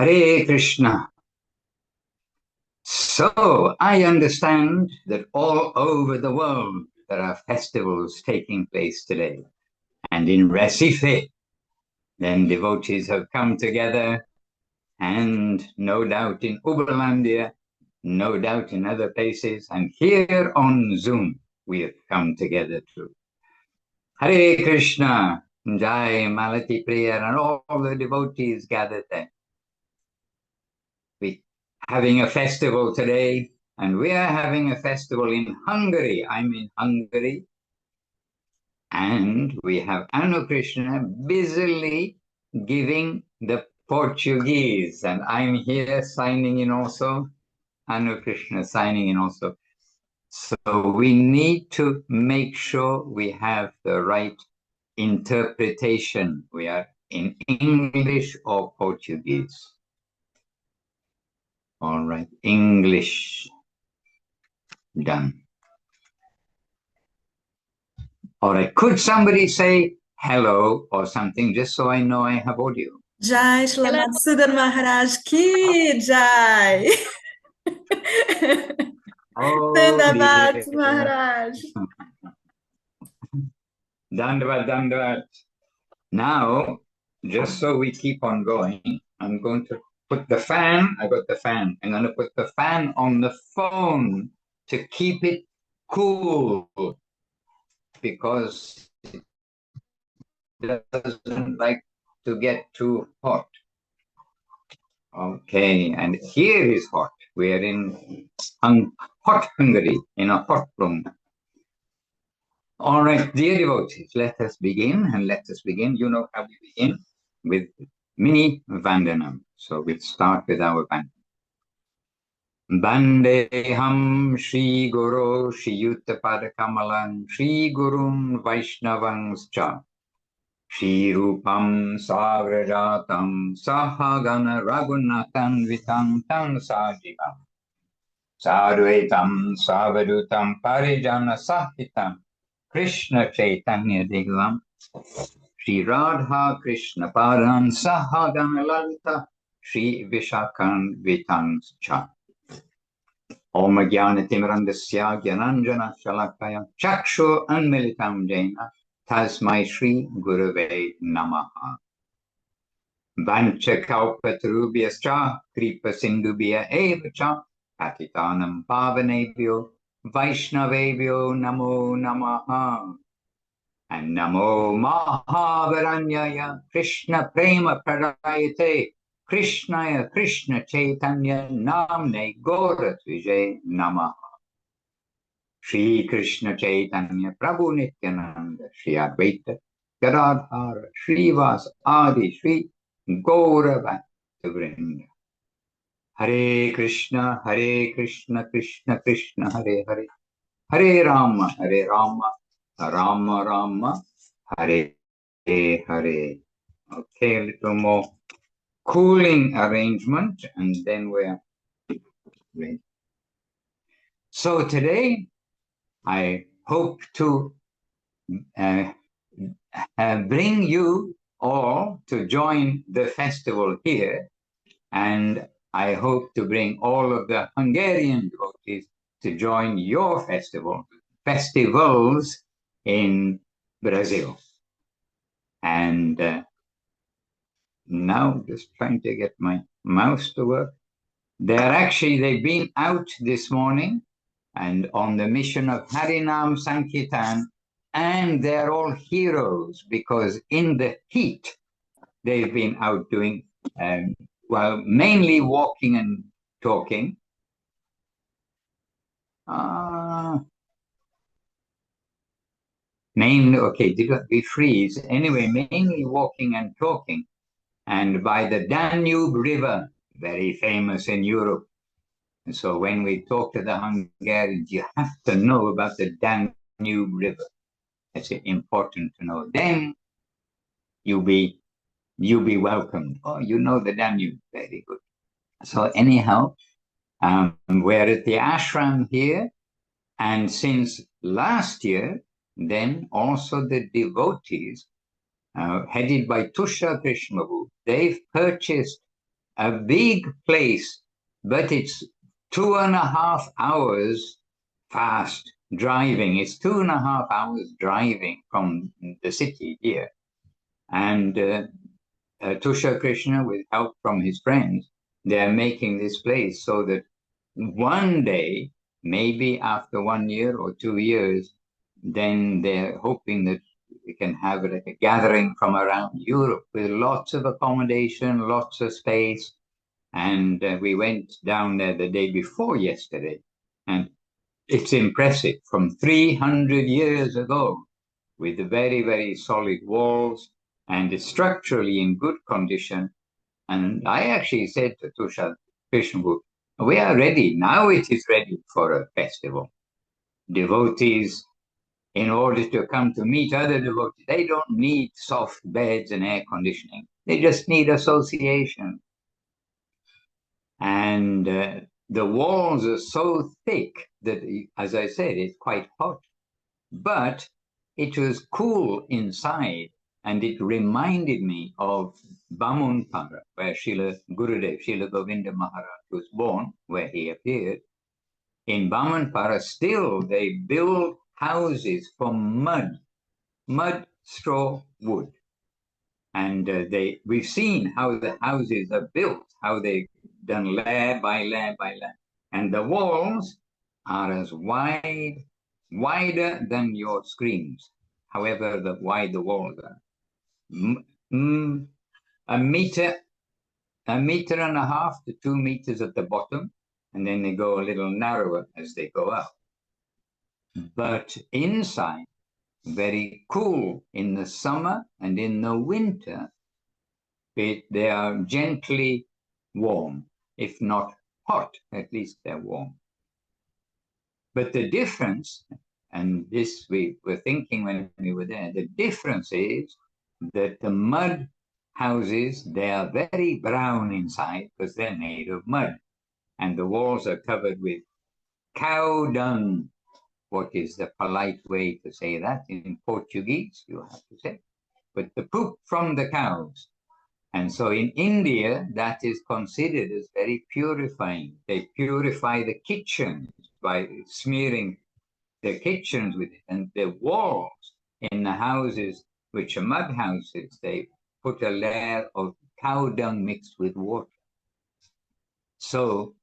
Hare Krishna. So I understand that all over the world there are festivals taking place today. And in Recife, then devotees have come together, and no doubt in Uberlandia, no doubt in other places, and here on Zoom we have come together too. Hare Krishna, Jai Malati Priya, and all the devotees gathered there. We're having a festival today, and we are having a festival in Hungary. I'm in Hungary, and we have Anu Krishna busily giving the Portuguese, and I'm here signing in also. Anu Krishna signing in also. So we need to make sure we have the right interpretation. We are in English or Portuguese. All right, English done. All right, could somebody say hello or something just so I know I have audio? Jai Srila Madhusudan Maharaj ki Jai. Oh, Dandavat Maharaj. Dandavat, Dandavat. Now, just so we keep on going, I'm going to put the fan. I got the fan. I'm going to put the fan on the phone to keep it cool because it doesn't like to get too hot. Okay, and here is hot. We are in hot Hungary, in a hot room. All right, dear devotees, let us begin, and let us begin. You know how we begin with mini vandanam. So we'll start with our vandanam. Bandeham Shri Guru Shri Yuttapada Kamalan Shri Gurun Vaishnavangscha Shri Rupam Savrajatam Sahagana Raghunathan Vitam Tam Sajika Sadvaitam Savadutam Parijana Sahitam Krishna Chaitanya Devam Shri Radha Krishna Padan Sahagana Lalita Shri Vishakan Vitangscha Om Jnana Timirandasya Gyananjana Shalakaya Chakshu Anmilitam Jena Tasmai Shri Gurave Namaha Vancha Kalpatarubhyascha Kripa Sindubhya Evacha Patitanam Pavanebhyo Vaishnavebhyo Namo Namaha and Namo Mahavaranyaya Krishna Prema Pradayate Krishnaya Krishna Chaitanya Namne Gora Vijay Namaha Shri Krishna Chaitanya Prabhu Nityananda Shri Advaita Gadadhara Shrivas Adi Shri Gaura Bhaktavrinda Hare Krishna Krishna Krishna Hare Hare Hare Rama Rama Rama Hare Hare. Okay, a little more cooling arrangement, and then we're ready. So today, I hope to bring you all to join the festival here, and I hope to bring all of the Hungarian devotees to join your festivals in Brazil. And now just trying to get my mouse to work. They've been out this morning and on the mission of Harinam Sankirtan, and they're all heroes because in the heat, they've been out doing, mainly walking and talking. Mainly, okay, did we freeze? Anyway, mainly walking and talking. And by the Danube River, very famous in Europe. And so when we talk to the Hungarians, you have to know about the Danube River. It's important to know. Then you'll be welcomed. Oh, you know the Danube, very good. So anyhow, we're at the ashram here. And since last year, then also the devotees, headed by Tusha Krishnavu, they've purchased a big place, but it's 2.5 hours fast driving. It's 2.5 hours driving from the city here. And Tusha Krishna, with help from his friends, they're making this place so that one day, maybe after 1 year or 2 years, then they're hoping that we can have like a gathering from around Europe with lots of accommodation, lots of space. And we went down there the day before yesterday. And it's impressive, from 300 years ago, with the very, very solid walls, and it's structurally in good condition. And I actually said to Tusha Krishna, we are ready. Now it is ready for a festival. Devotees, in order to come to meet other devotees, they don't need soft beds and air conditioning. They just need association. And the walls are so thick that, as I said, it's quite hot. But it was cool inside, and it reminded me of Bamunpara, where Srila Gurudev, Srila Govinda Maharaj was born, where he appeared. In Bamunpara, still they build houses from mud, straw, wood. And we've seen how the houses are built, how they've done layer by layer by layer. And the walls are as wider than your screens, however wide the walls are. A meter and a half to 2 meters at the bottom, and then they go a little narrower as they go up. But inside, very cool in the summer, and in the winter, they are gently warm, if not hot, at least they're warm. But the difference, and this we were thinking when we were there, the difference is that the mud houses, they are very brown inside because they're made of mud. And the walls are covered with cow dung. What is the polite way to say that in Portuguese, you have to say? But the poop from the cows. And so in India, that is considered as very purifying. They purify the kitchens by smearing the kitchens with it. And the walls in the houses, which are mud houses, they put a layer of cow dung mixed with water. So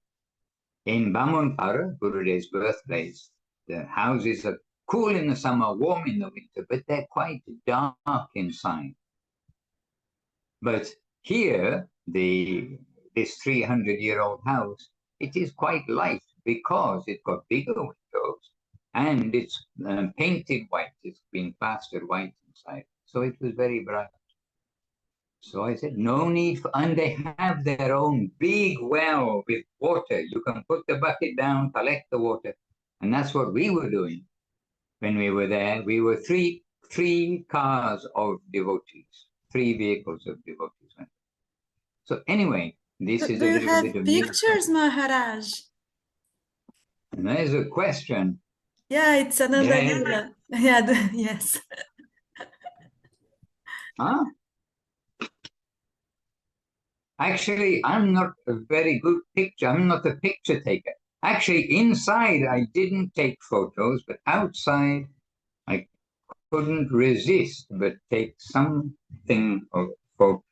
in Bamunpara, Gurudev's birthplace, the houses are cool in the summer, warm in the winter, but they're quite dark inside. But here, this 300-year-old house, it is quite light because it's got bigger windows and it's painted white. It's been plastered white inside. So it was very bright. So I said, no need for, and they have their own big well with water. You can put the bucket down, collect the water. And that's what we were doing when we were there. We were three cars of devotees, 3 vehicles of devotees. So anyway, this is Do a you little have bit of pictures, Maharaj? And there's a question. Yeah, it's another Yes. Lila. Yeah, yes. Huh? Actually, I'm not a very good picture. I'm not a picture taker. Actually, inside, I didn't take photos, but outside, I couldn't resist but take something of photo.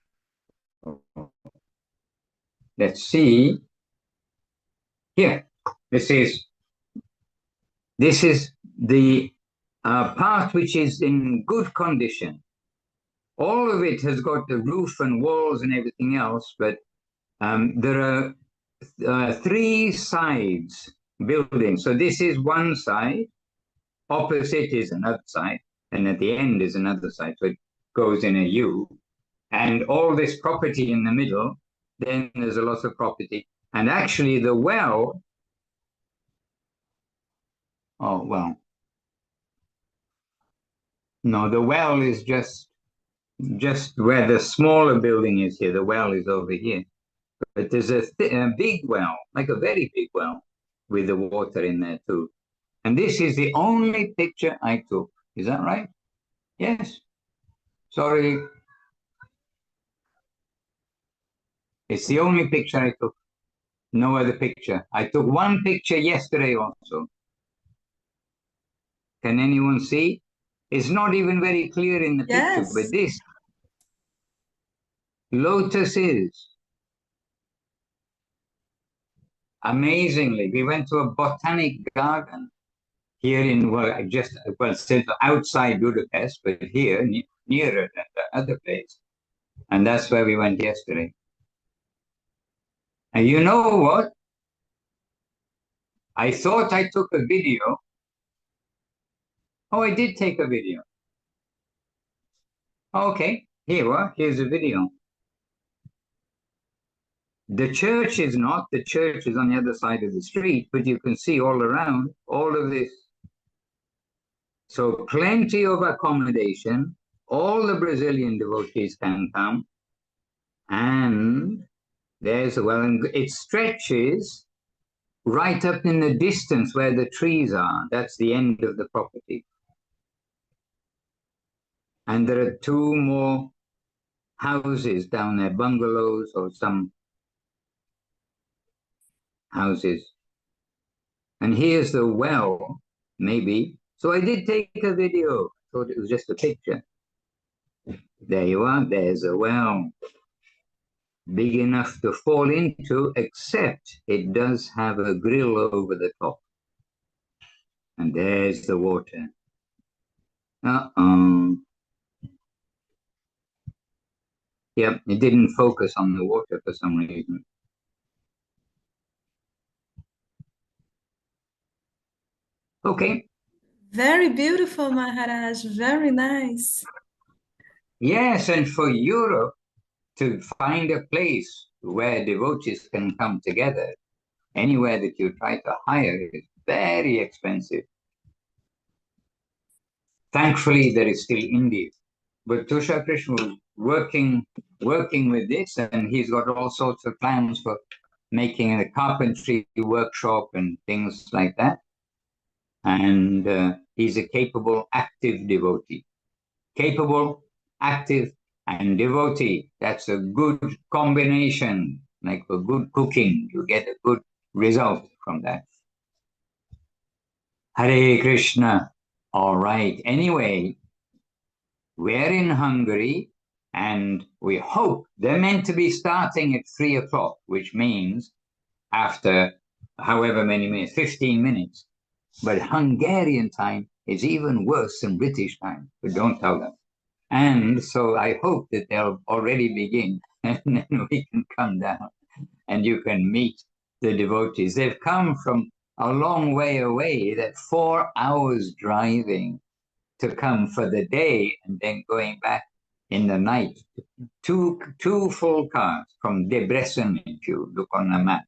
Let's see. Here, this is the part which is in good condition. All of it has got the roof and walls and everything else, but there are 3 sides building. So this is one side, opposite is another side, and at the end is another side. So it goes in a U. And all this property in the middle, then there's a lot of property. And actually the well, no, the well is just where the smaller building is here. The well is over here. But there's a big well, like a very big well, with the water in there too. And this is the only picture I took. Is that right? Yes. Sorry. It's the only picture I took. No other picture. I took one picture yesterday also. Can anyone see? It's not even very clear in the picture, Yes. but this lotus is. Amazingly, we went to a botanic garden here in, still outside Budapest, but here, nearer than the other place. And that's where we went yesterday. And you know what? I thought I took a video. Oh, I did take a video. Okay, here's a video. The church is not, the church is on the other side of the street, but you can see all around all of this. So plenty of accommodation. All the Brazilian devotees can come. And it stretches right up in the distance where the trees are. That's the end of the property. And there are two more houses down there, bungalows or some houses. And here's the well, maybe. So I did take a video. Thought it was just a picture. There you are. There's a well. Big enough to fall into, except it does have a grill over the top. And there's the water. Uh-oh. Yep, it didn't focus on the water for some reason. Okay. Very beautiful, Maharaj. Very nice. Yes, and for Europe to find a place where devotees can come together, anywhere that you try to hire is very expensive. Thankfully, there is still India. But Tushar Krishna was working with this, and he's got all sorts of plans for making a carpentry workshop and things like that. And he's a capable, active devotee. Capable, active, and devotee. That's a good combination. Like for good cooking, you get a good result from that. Hare Krishna. All right. Anyway, we're in Hungary, and we hope they're meant to be starting at 3 o'clock, which means after however many minutes, 15 minutes. But Hungarian time is even worse than British time, but don't tell them. And so I hope that they'll already begin, and then we can come down and you can meet the devotees. They've come from a long way away, that 4 hours driving to come for the day and then going back in the night. Two full cars from Debrecen, if you look on the map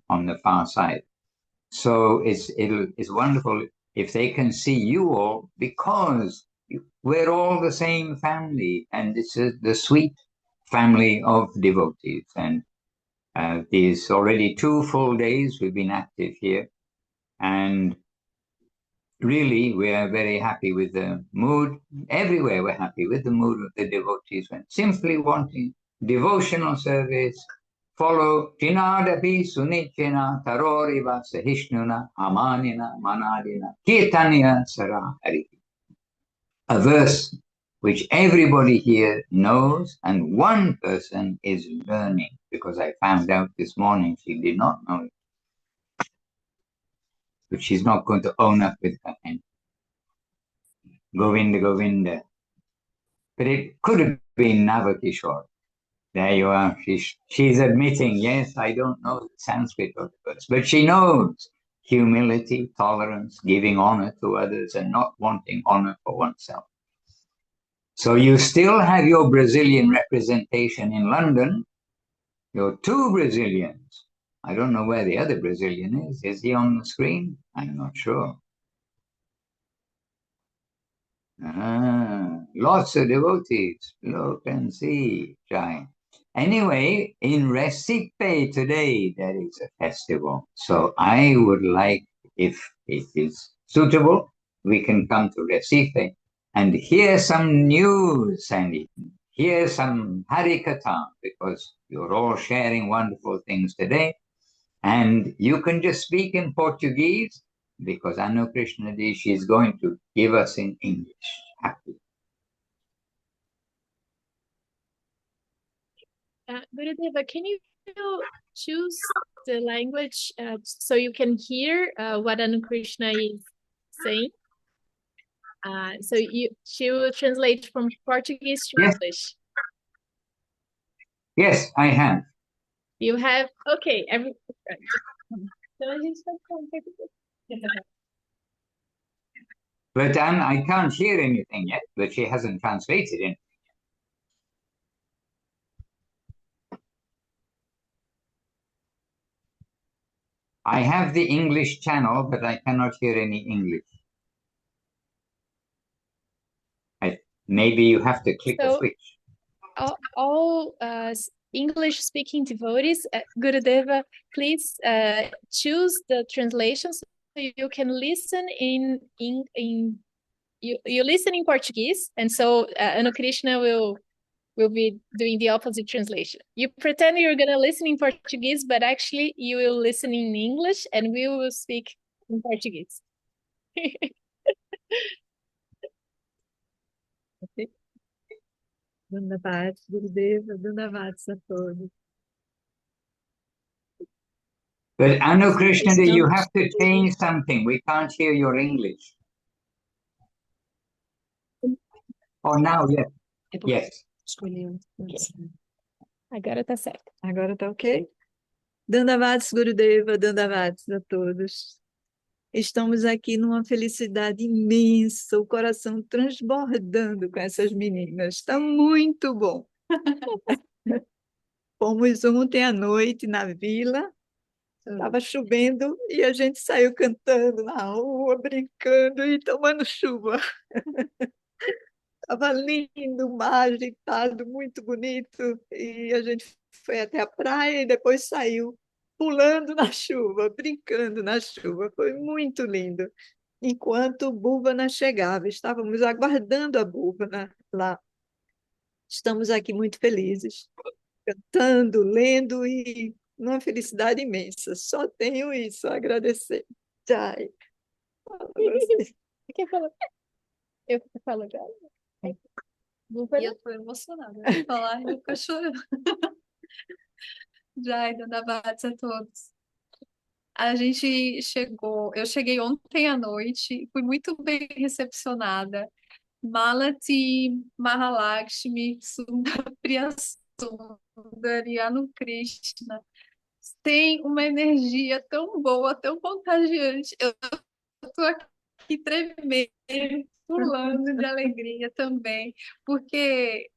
on the far side. So it's wonderful if they can see you all, because we're all the same family, and it's the sweet family of devotees. And these already 2 full days we've been active here, and really we are very happy with the mood. Everywhere we're happy with the mood of the devotees, when simply wanting devotional service. Follow Chinadapi Sunichena Taroriva Sahishnuna Amanina Manadina Kirtanya Sara Hari. A verse which everybody here knows, and one person is learning, because I found out this morning she did not know it. But she's not going to own up with her hand. Govinda, Govinda. But it could have been Navakishore. There you are. She's admitting, yes, I don't know the Sanskrit of the verse, but she knows humility, tolerance, giving honor to others, and not wanting honor for oneself. So you still have your Brazilian representation in London, your 2 Brazilians. I don't know where the other Brazilian is. Is he on the screen? I'm not sure. Lots of devotees. Look and see, Jai. Anyway, in Recife today, there is a festival. So I would like, if it is suitable, we can come to Recife and hear some news and hear some Harikatha, because you're all sharing wonderful things today. And you can just speak in Portuguese, because Anu Krishna Ji, she's going to give us in English. Happy. Gurudeva, can you choose the language so you can hear what Anu Krishna is saying? So she will translate from Portuguese to Yes. English. Yes, I have. You have? Okay. Então a gente vai falar um pouquinho. But I can't hear anything yet, but she hasn't translated it. I have the English channel, but I cannot hear any English. Maybe you have to click a switch. All English-speaking devotees, Gurudeva, please choose the translation so you can listen you listen in Portuguese, and so Anu Krishna will be doing the opposite translation. You pretend you're gonna listen in Portuguese, but actually you will listen in English, and we will speak in Portuguese. Okay. Dandavats, Gurudeva, Dandavats a todos. But Anu Krishna, you have to change something. We can't hear your English. Oh, now, yes. Yes. Agora tá certo. Agora tá ok? Dandavats, Gurudeva, Dandavats a todos. Estamos aqui numa felicidade imensa, o coração transbordando com essas meninas. Está muito bom. Fomos ontem à noite na vila, estava chovendo e a gente saiu cantando na rua, brincando e tomando chuva. Estava lindo, o mar agitado, muito bonito. E a gente foi até a praia e depois saiu pulando na chuva, brincando na chuva. Foi muito lindo. Enquanto Bhuvana chegava, estávamos aguardando a Bhuvana lá. Estamos aqui muito felizes, cantando, lendo e numa felicidade imensa. Só tenho isso a agradecer. Jai. Quem falou? Eu falo agora. E eu estou emocionada de falar e eu fico chorando. Jai, Dandavats a todos. Eu cheguei ontem à noite, fui muito bem recepcionada. Malati, Mahalakshmi, Sundapriya Sundari, Anu Krishna. Tem uma energia tão boa, tão contagiante. Eu estou aqui tremendo, pulando de alegria também, porque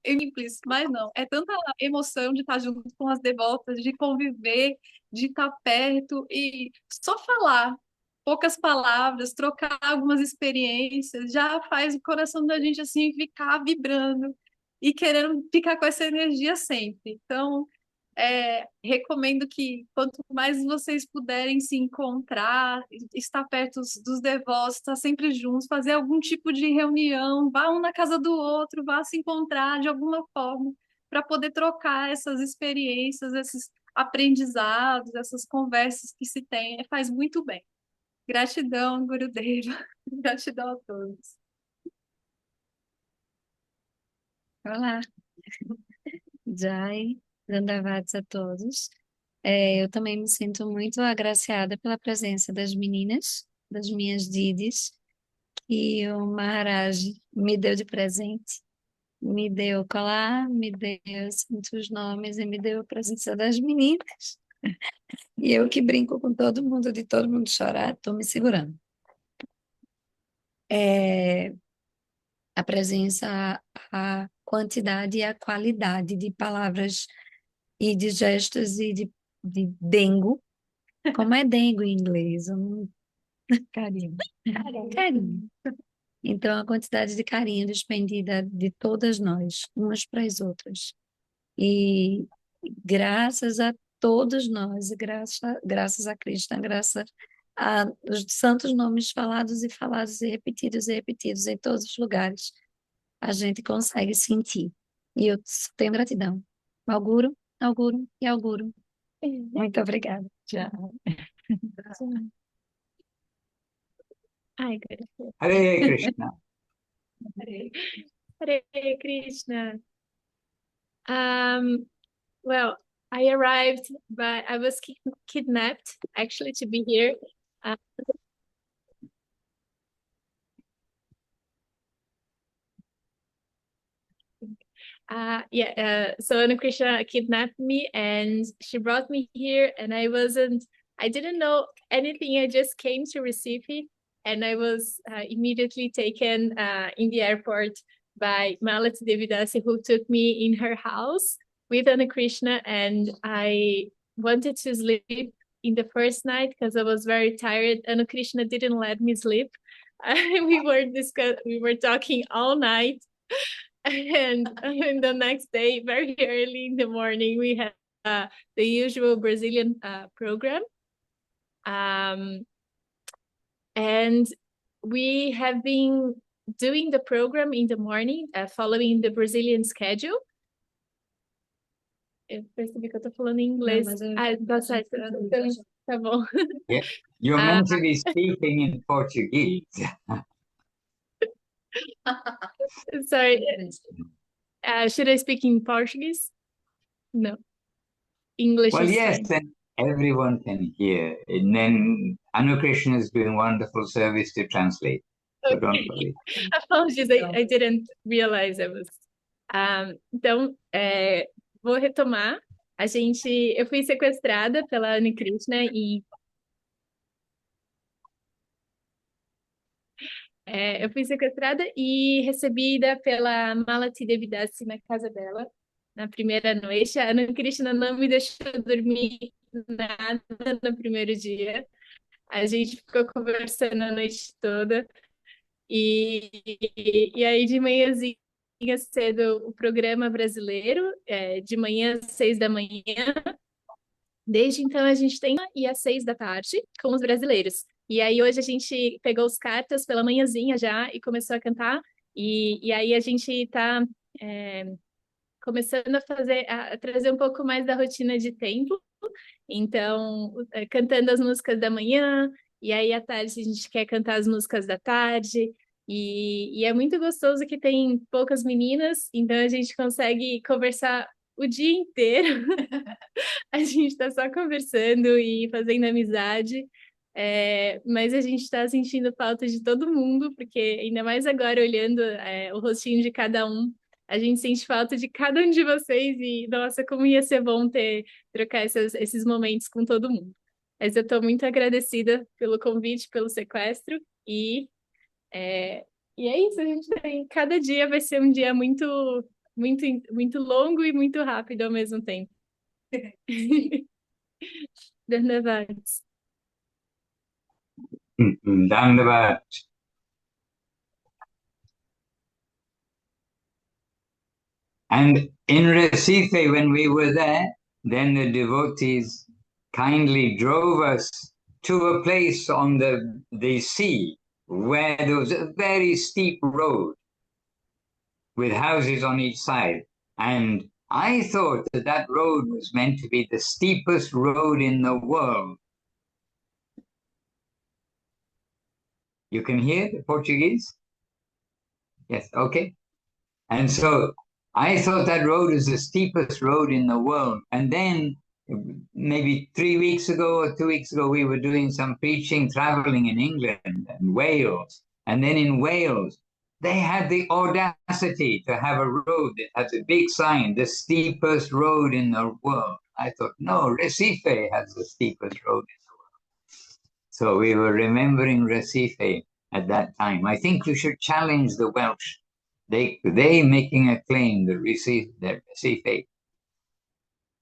simples, mas não, é tanta emoção de estar junto com as devotas, de conviver, de estar perto e só falar poucas palavras, trocar algumas experiências, já faz o coração da gente assim ficar vibrando e querendo ficar com essa energia sempre. Então, recomendo que quanto mais vocês puderem se encontrar, estar perto dos devotos, estar sempre juntos, fazer algum tipo de reunião, vá um na casa do outro, vá se encontrar de alguma forma, para poder trocar essas experiências, esses aprendizados, essas conversas que se tem, faz muito bem. Gratidão, Gurudeva. Gratidão a todos. Olá, Jai, Dandavats a todos. Eu também me sinto muito agraciada pela presença das meninas, das minhas didis, que o Maharaj me deu de presente. Me deu colar, me deu os nomes e me deu a presença das meninas. E eu que brinco com todo mundo, de todo mundo chorar, estou me segurando. A presença, a quantidade e a qualidade de palavras e de gestos e de dengo. Como é dengo em inglês? Carinho. Carinho. Então, a quantidade de carinho despendida de todas nós, umas para as outras. E graças a todos nós, graças a Krishna, graças aos santos nomes falados e repetidos em todos os lugares. a gente consegue sentir. E eu só tenho gratidão. Auguro, auguro e auguro. Muito obrigada. Tchau. Ai, graças. Hare Krishna. Hare Krishna. Well, I arrived, but I was kidnapped actually to be here. So Anna Krishna kidnapped me and she brought me here, and I didn't know anything. I just came to Recife, and I was immediately taken in the airport by Malati Devidasi, who took me in her house with Anna Krishna, and I wanted to sleep in the first night because I was very tired. Anna Krishna didn't let me sleep. We were talking all night. And the next day, very early in the morning, we had the usual Brazilian program. And we have been doing the program in the morning, following the Brazilian schedule. Eu percebi que eu tô falando em inglês. Tá certo. Tá bom. Yeah. You're meant to be speaking in Portuguese. Sorry. Should I speak in Portuguese? No. English Well, is yes, fine. then everyone can hear. And then Anu Krishna is doing wonderful service to translate. So don't worry. Apologies, I didn't realize I was. Então, vou retomar. Eu fui sequestrada pela Anne Krishna e eu fui sequestrada e recebida pela Malati Devidasi na casa dela na primeira noite. A Anne Krishna não me deixou dormir nada no primeiro dia. A gente ficou conversando a noite toda. E aí de manhãzinha cedo o programa brasileiro, de manhã às 6 da manhã. Desde então a gente tem e às 6 da tarde com os brasileiros. E aí hoje a gente pegou os cartas pela manhãzinha já e começou a cantar. E aí a gente está começando a trazer um pouco mais da rotina de templo. Então, cantando as músicas da manhã, e aí à tarde a gente quer cantar as músicas da tarde. E é muito gostoso que tem poucas meninas, então a gente consegue conversar o dia inteiro. A gente está só conversando e fazendo amizade, mas a gente está sentindo falta de todo mundo, porque ainda mais agora olhando o rostinho de cada um, a gente sente falta de cada um de vocês e, nossa, como ia ser bom trocar esses momentos com todo mundo. Mas eu estou muito agradecida pelo convite, pelo sequestro e é isso, cada dia vai ser um dia muito, muito, muito longo e muito rápido ao mesmo tempo. Dandavats. Dandavat. And in Recife, when we were there, then the devotees kindly drove us to a place on the sea where there was a very steep road with houses on each side. And I thought that road was meant to be the steepest road in the world. You can hear the Portuguese? Yes, okay. And so I thought that road is the steepest road in the world. And then maybe 3 weeks ago or 2 weeks ago, we were doing some preaching, traveling in England and Wales. And then in Wales, they had the audacity to have a road that has a big sign, the steepest road in the world. I thought, no, Recife has the steepest road in the world. So we were remembering Recife at that time. I think we should challenge the Welsh. They making a claim that Recife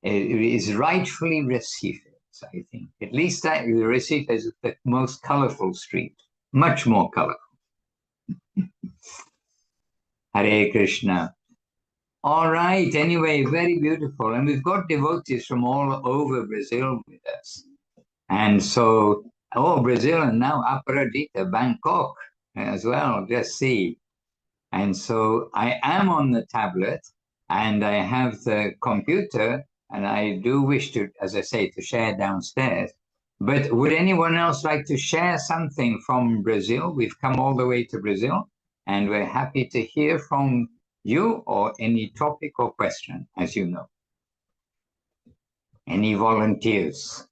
is rightfully Recife, I think. At least Recife is the most colorful street, much more colorful. Hare Krishna. All right, anyway, very beautiful. And we've got devotees from all over Brazil with us. And so, Brazil and now Aparadita, Bangkok as well, just see. And so I am on the tablet and I have the computer, and I do wish to, as I say, to share downstairs. But would anyone else like to share something from Brazil? We've come all the way to Brazil, and we're happy to hear from you or any topic or question, as you know. Any volunteers?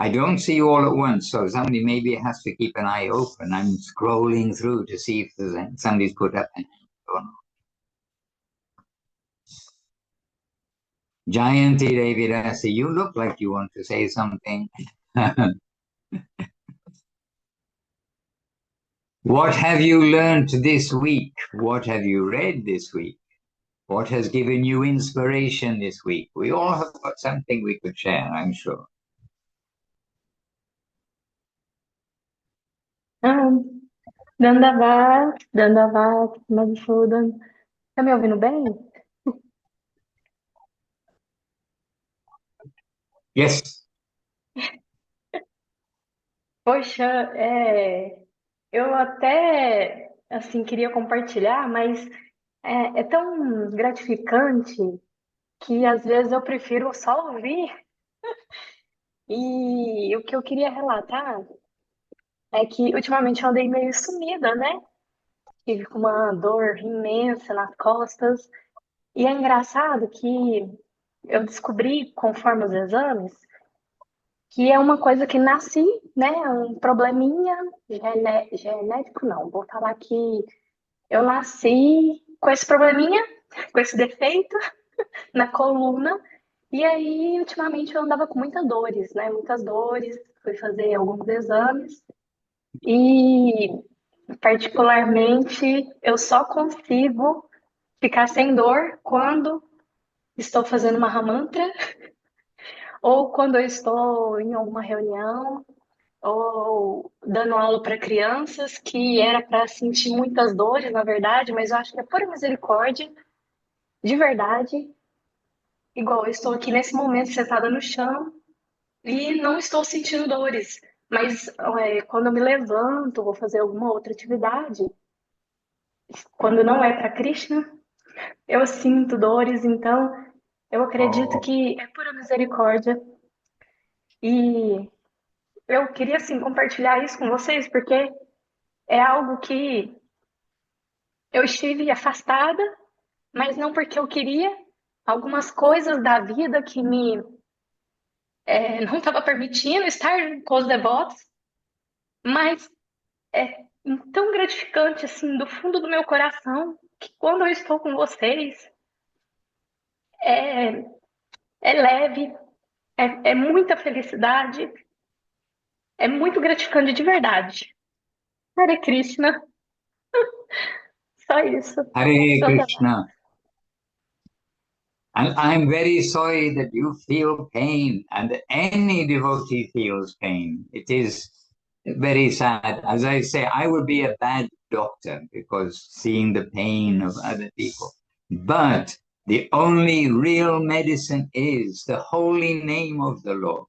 I don't see you all at once, so somebody maybe has to keep an eye open. I'm scrolling through to see if there's somebody's put up an hand. Jayanti Devirasi, you look like you want to say something. What have you learned this week? What have you read this week? What has given you inspiration this week? We all have got something we could share, I'm sure. Dandavat, Madhusudan. Tá me ouvindo bem? Yes. Poxa, eu até assim queria compartilhar, mas é tão gratificante que às vezes eu prefiro só ouvir. E o que eu queria relatar é que ultimamente eu andei meio sumida, né? Tive com uma dor imensa nas costas. E é engraçado que eu descobri, conforme os exames, que é uma coisa que nasci, né? Um probleminha genético, não. Vou falar que eu nasci com esse probleminha, com esse defeito na coluna. E aí, ultimamente, eu andava com muitas dores, né? Muitas dores. Fui fazer alguns exames. E, particularmente, eu só consigo ficar sem dor quando estou fazendo uma Mahamantra ou quando eu estou em alguma reunião ou dando aula para crianças, que era para sentir muitas dores, na verdade, mas eu acho que é pura misericórdia, de verdade. Igual eu estou aqui nesse momento sentada no chão e não estou sentindo dores. Mas quando eu me levanto, vou fazer alguma outra atividade, quando não é para Krishna, eu sinto dores. Então, eu acredito que é pura misericórdia. E eu queria, assim, compartilhar isso com vocês, porque é algo que eu estive afastada, mas não porque eu queria. Algumas coisas da vida que me não estava permitindo estar com os devotos, mas é tão gratificante, assim, do fundo do meu coração, que quando eu estou com vocês, é, é leve, é muita felicidade, é muito gratificante de verdade. Hare Krishna. Só isso. Hare Krishna. And I'm very sorry that you feel pain and that any devotee feels pain. It is very sad. As I say, I would be a bad doctor because seeing the pain of other people. But the only real medicine is the holy name of the Lord.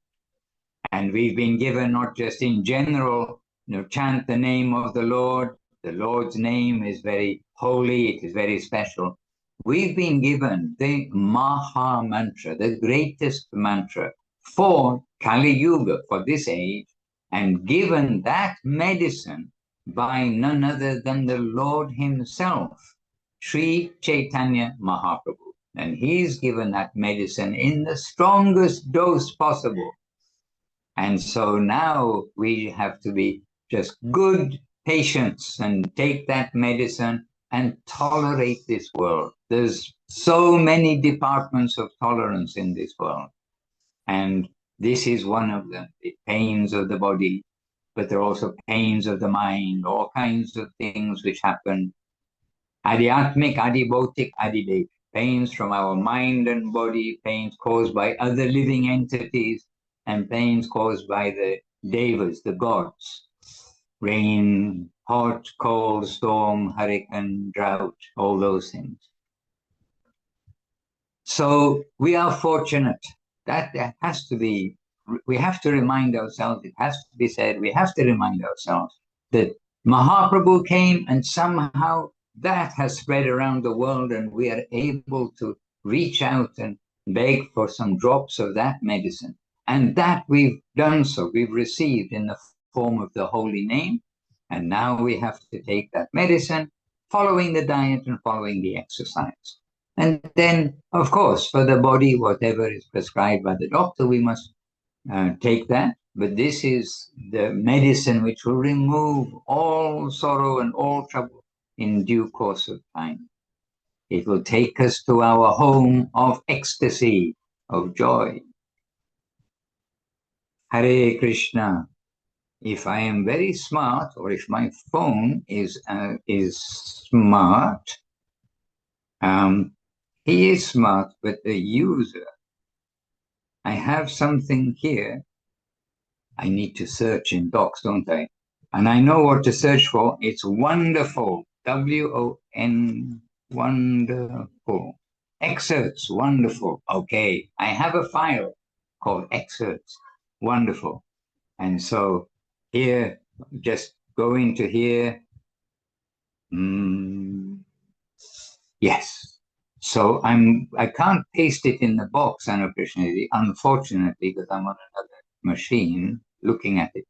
And we've been given not just in general, chant the name of the Lord. The Lord's name is very holy, it is very special. We've been given the Maha Mantra, the greatest mantra for Kali Yuga, for this age, and given that medicine by none other than the Lord himself, Sri Chaitanya Mahaprabhu. And he's given that medicine in the strongest dose possible. And so now we have to be just good patients and take that medicine and tolerate this world. There's so many departments of tolerance in this world. And this is one of them, the pains of the body, but there are also pains of the mind, all kinds of things which happen. Adhyatmic, adibautic, adidev, pains from our mind and body, pains caused by other living entities, and pains caused by the devas, the gods. Rain, hot, cold, storm, hurricane, drought, all those things. So we are fortunate. That has to be we have to remind ourselves, it has to be said, we have to remind ourselves that Mahaprabhu came and somehow that has spread around the world and we are able to reach out and beg for some drops of that medicine. And that we've done so, we've received in the form of the holy name. And now we have to take that medicine, following the diet and following the exercise. And then, of course, for the body, whatever is prescribed by the doctor, we must take that. But this is the medicine which will remove all sorrow and all trouble in due course of time. It will take us to our home of ecstasy, of joy. Hare Krishna. If I am very smart, or if my phone is smart, he is smart, but the user, I have something here. I need to search in docs, don't I? And I know what to search for. It's wonderful. W-O-N, wonderful. Excerpts, wonderful. Okay, I have a file called excerpts, wonderful. And so here, just go into here. Yes. So I can't paste it in the box, unfortunately, because I'm on another machine looking at it.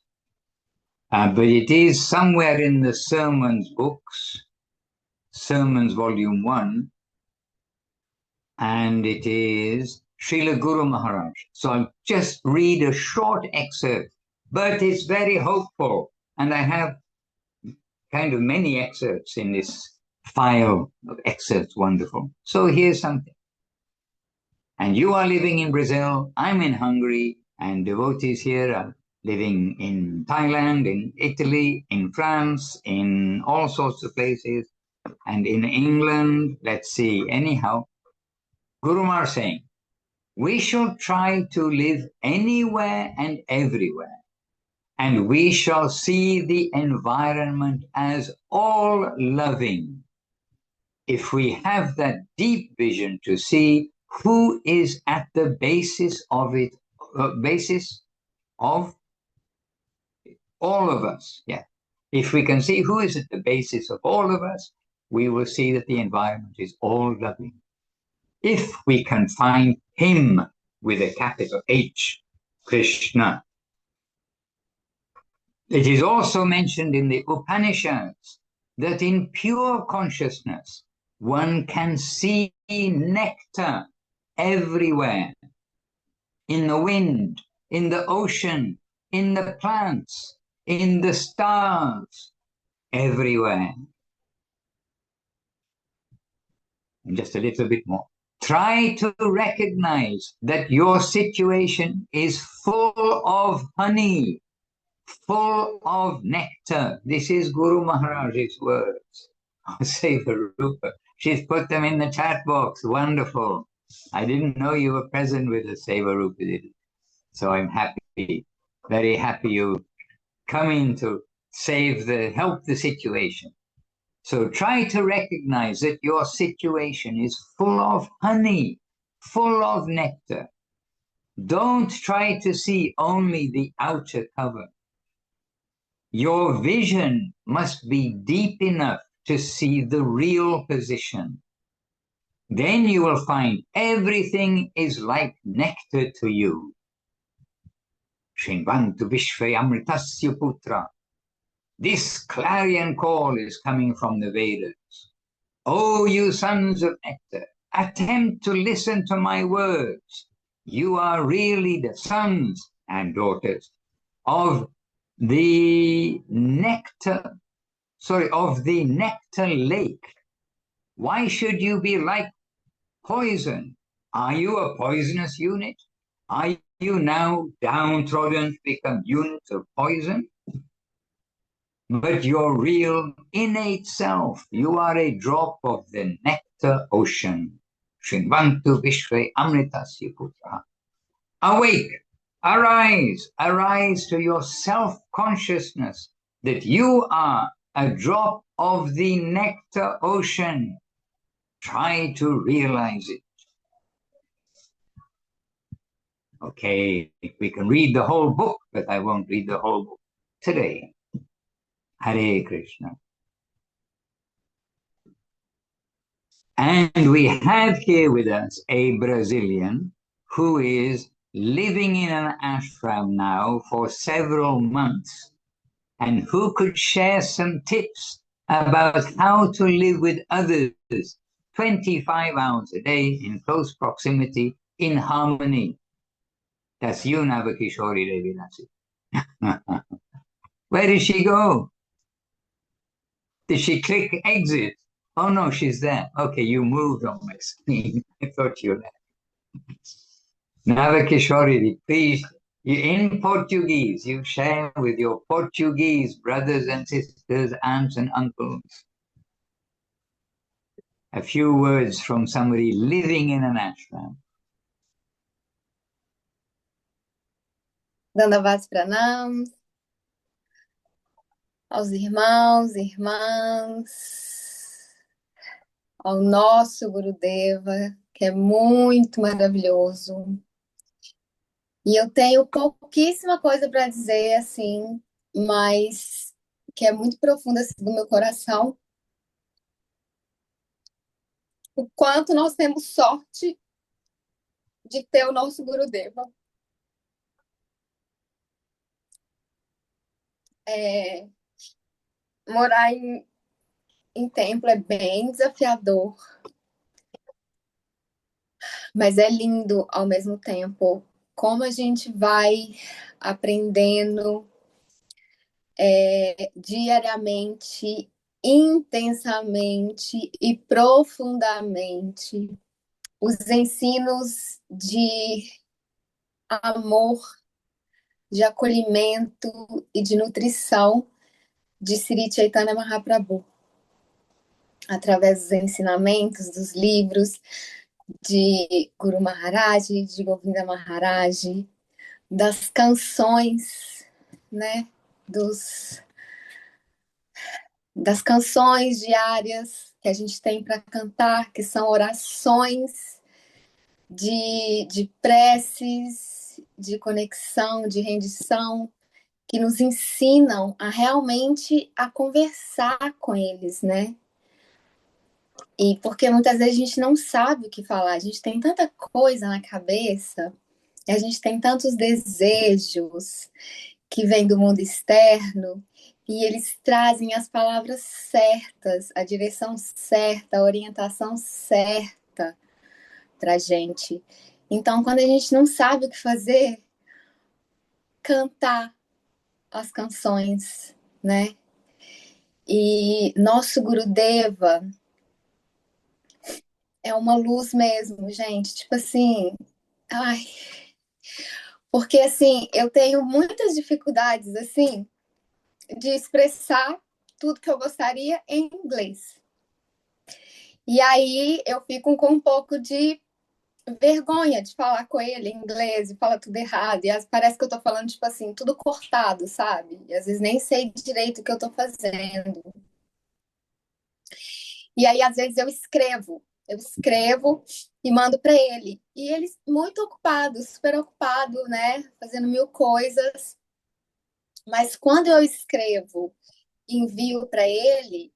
But it is somewhere in the sermons books, Sermons Volume 1, and it is Srila Guru Maharaj. So I'll just read a short excerpt, but it's very hopeful. And I have kind of many excerpts in this file of excerpts, wonderful. So here's something. And you are living in Brazil, I'm in Hungary, and devotees here are living in Thailand, in Italy, in France, in all sorts of places, and in England. Let's see, anyhow, Guru Maharaj saying, we shall try to live anywhere and everywhere, and we shall see the environment as all loving. If we have that deep vision to see who is at the basis of it, basis of all of us, yeah. If we can see who is at the basis of all of us, we will see that the environment is all loving. If we can find him with a capital H, Krishna. It is also mentioned in the Upanishads that in pure consciousness, one can see nectar everywhere, in the wind, in the ocean, in the plants, in the stars, everywhere. And just a little bit more. Try to recognize that your situation is full of honey, full of nectar. This is Guru Maharaj's words. Seva Rupa. She's put them in the chat box. Wonderful. I didn't know you were present with us, Seva Rupa. So I'm happy, very happy you coming to help the situation. So try to recognize that your situation is full of honey, full of nectar. Don't try to see only the outer cover. Your vision must be deep enough to see the real position. Then you will find everything is like nectar to you. Shrinvantu Vishve Amritasya Putra. This clarion call is coming from the Vedas. Oh, you sons of nectar, attempt to listen to my words. You are really the sons and daughters of the nectar lake. Why should you be like poison? Are you a poisonous unit? Are you now downtrodden to become units of poison? But your real innate self, you are a drop of the nectar ocean. Shrinvantu Vishve Amritasya Putra. Awake, arise to your self-consciousness that you are a drop of the nectar ocean. Try to realize it. Okay, we can read the whole book, but I won't read the whole book today. Hare Krishna. And we have here with us a Brazilian who is living in an ashram now for several months, and who could share some tips about how to live with others 25 hours a day in close proximity, in harmony. That's you, Navakishori Devi Nasi. Where did she go? Did she click exit? Oh no, she's there. Okay, you moved on my screen. I thought you left. Navakishori, please, in Portuguese, you share with your Portuguese brothers and sisters, aunts and uncles, a few words from somebody living in an ashram. Dandavats pranam aos irmãos, irmãs, ao nosso Gurudeva, que é muito maravilhoso. E eu tenho pouquíssima coisa para dizer, assim, mas que é muito profunda assim, do meu coração. O quanto nós temos sorte de ter o nosso Gurudeva. Morar em templo é bem desafiador, mas é lindo ao mesmo tempo. Como a gente vai aprendendo diariamente, intensamente e profundamente os ensinos de amor, de acolhimento e de nutrição de Sri Chaitanya Mahaprabhu, através dos ensinamentos, dos livros de Guru Maharaj, de Govinda Maharaj, das canções, né, das canções diárias que a gente tem para cantar, que são orações de preces, de conexão, de rendição, que nos ensinam a realmente a conversar com eles, né? E porque muitas vezes a gente não sabe o que falar, a gente tem tanta coisa na cabeça, a gente tem tantos desejos que vêm do mundo externo, e eles trazem as palavras certas, a direção certa, a orientação certa para a gente. Então, quando a gente não sabe o que fazer, cantar as canções, né? E nosso Gurudeva é uma luz mesmo, gente. Tipo assim, ai. Porque assim, eu tenho muitas dificuldades assim de expressar tudo que eu gostaria em inglês. E aí eu fico com um pouco de vergonha de falar com ele em inglês e falar tudo errado. E parece que eu tô falando, tipo assim, tudo cortado, sabe? E às vezes nem sei direito o que eu tô fazendo. E aí, às vezes, eu escrevo e mando para ele. E ele muito ocupado, super ocupado, né? Fazendo mil coisas. Mas quando eu escrevo e envio para ele,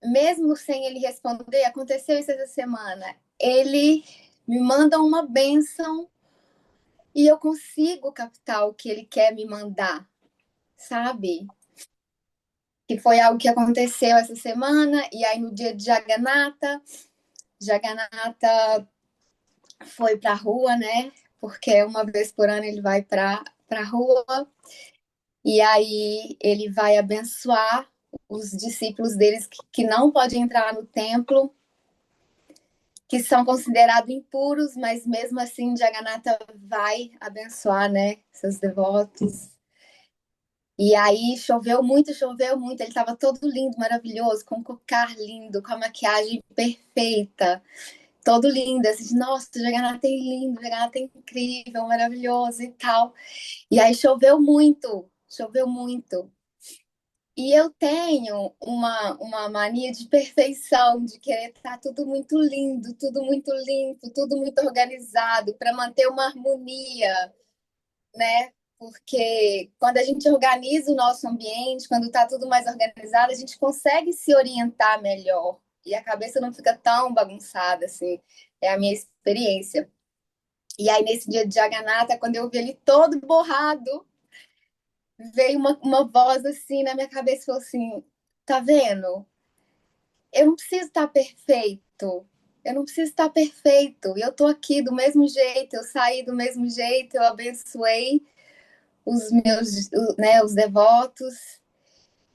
mesmo sem ele responder, aconteceu isso essa semana, ele me manda uma bênção e eu consigo captar o que ele quer me mandar, sabe? Que foi algo que aconteceu essa semana, e aí no dia de Jagannatha foi para a rua, né? Porque uma vez por ano ele vai para a rua, e aí ele vai abençoar os discípulos deles que não podem entrar no templo, que são considerados impuros, mas mesmo assim Jagannatha vai abençoar, né, seus devotos. E aí choveu muito, ele estava todo lindo, maravilhoso, com um cocar lindo, com a maquiagem perfeita, todo lindo, assim, nossa, Jagannatha é lindo, Jagannatha é incrível, maravilhoso e tal. E aí choveu muito. E eu tenho uma mania de perfeição, de querer estar tudo muito lindo, tudo muito limpo, tudo muito organizado, para manter uma harmonia, né? Porque quando a gente organiza o nosso ambiente, quando está tudo mais organizado, a gente consegue se orientar melhor e a cabeça não fica tão bagunçada assim. É a minha experiência. E aí, nesse dia de Jagannatha, quando eu vi ele todo borrado, veio uma voz assim na minha cabeça e falou assim: tá vendo? Eu não preciso estar perfeito. Eu não preciso estar perfeito. E eu tô aqui do mesmo jeito, eu saí do mesmo jeito, eu abençoei os meus, né, os devotos,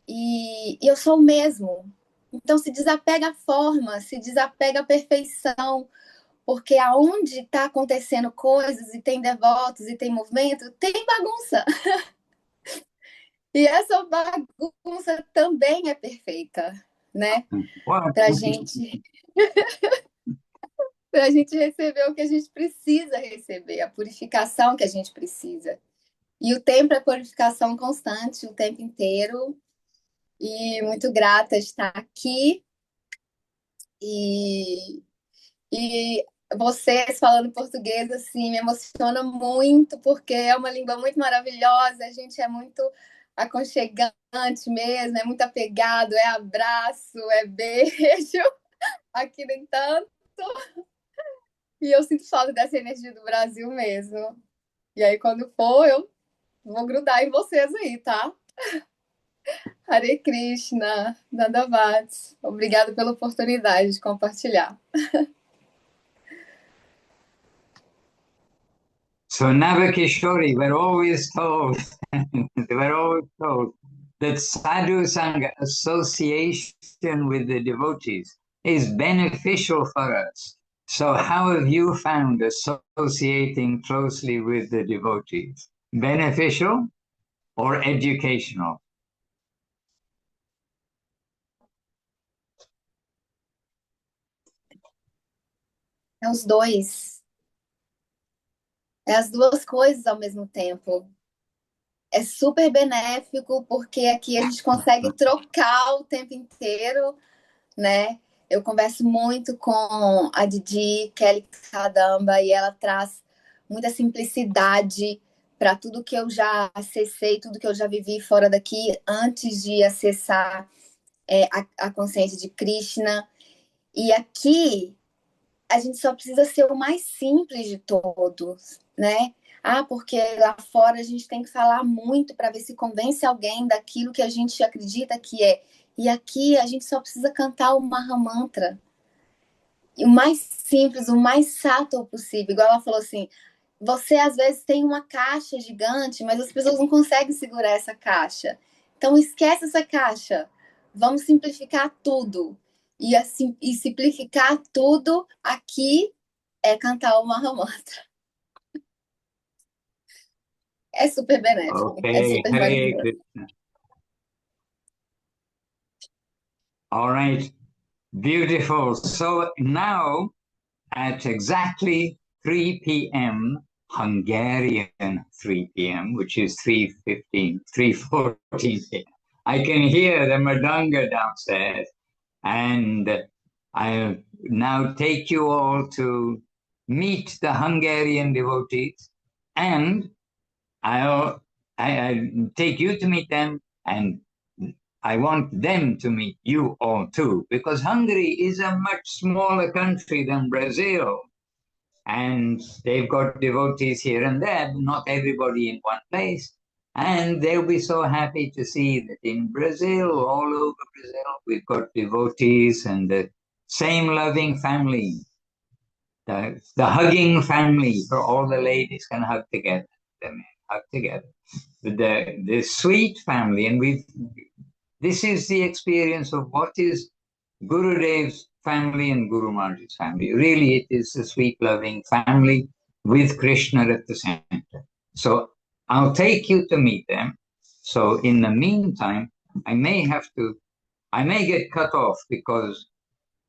e eu sou o mesmo. Então se desapega a forma, se desapega a perfeição, porque aonde está acontecendo coisas e tem devotos e tem movimento, tem bagunça. E essa bagunça também é perfeita, né? What? Para a gente receber o que a gente precisa receber, a purificação que a gente precisa. E o tempo é purificação constante, o tempo inteiro. E muito grata de estar aqui. E, e vocês falando português, assim, me emociona muito, porque é uma língua muito maravilhosa, a gente é muito aconchegante mesmo, é muito apegado, é abraço, é beijo, aqui nem tanto. E eu sinto falta dessa energia do Brasil mesmo. E aí, quando for, eu vou grudar em vocês aí, tá? Hare Krishna, Dandavats. Obrigada pela oportunidade de compartilhar. So Navakishori, we're always told, we're always told that sadhu sangha, association with the devotees, is beneficial for us. So how have you found associating closely with the devotees? Beneficial or educational? É os dois. É as duas coisas ao mesmo tempo. É super benéfico, porque aqui a gente consegue trocar o tempo inteiro, né? Eu converso muito com a Didi Kelly Kadamba e ela traz muita simplicidade para tudo que eu já acessei, tudo que eu já vivi fora daqui, antes de acessar a consciência de Krishna. E aqui a gente só precisa ser o mais simples de todos, né? Ah, porque lá fora a gente tem que falar muito para ver se convence alguém daquilo que a gente acredita que é. E aqui a gente só precisa cantar o Mahamantra. E o mais simples, o mais subtle possível. Igual ela falou assim, você às vezes tem uma caixa gigante, mas as pessoas não conseguem segurar essa caixa. Então esquece essa caixa. Vamos simplificar tudo. E, assim, e simplificar tudo aqui é cantar o Mahamantra. É super benéfico, é Okay, super Hare maravilhoso. Krishna. All right, beautiful. So now at exactly 3 p.m., Hungarian 3 p.m., which is 3:15, 3:14 p.m. I can hear the Madanga downstairs, and I'll now take you all to meet the Hungarian devotees, and I'll take you to meet them, and I want them to meet you all too, because Hungary is a much smaller country than Brazil. And they've got devotees here and there, but not everybody in one place. And they'll be so happy to see that in Brazil, all over Brazil, we've got devotees and the same loving family, the hugging family, for all the ladies can hug together, the men hug together. The sweet family, and this is the experience of what is Gurudev's family and Guru Maharaj's family. Really, it is a sweet, loving family with Krishna at the center. So I'll take you to meet them. So in the meantime, I may get cut off because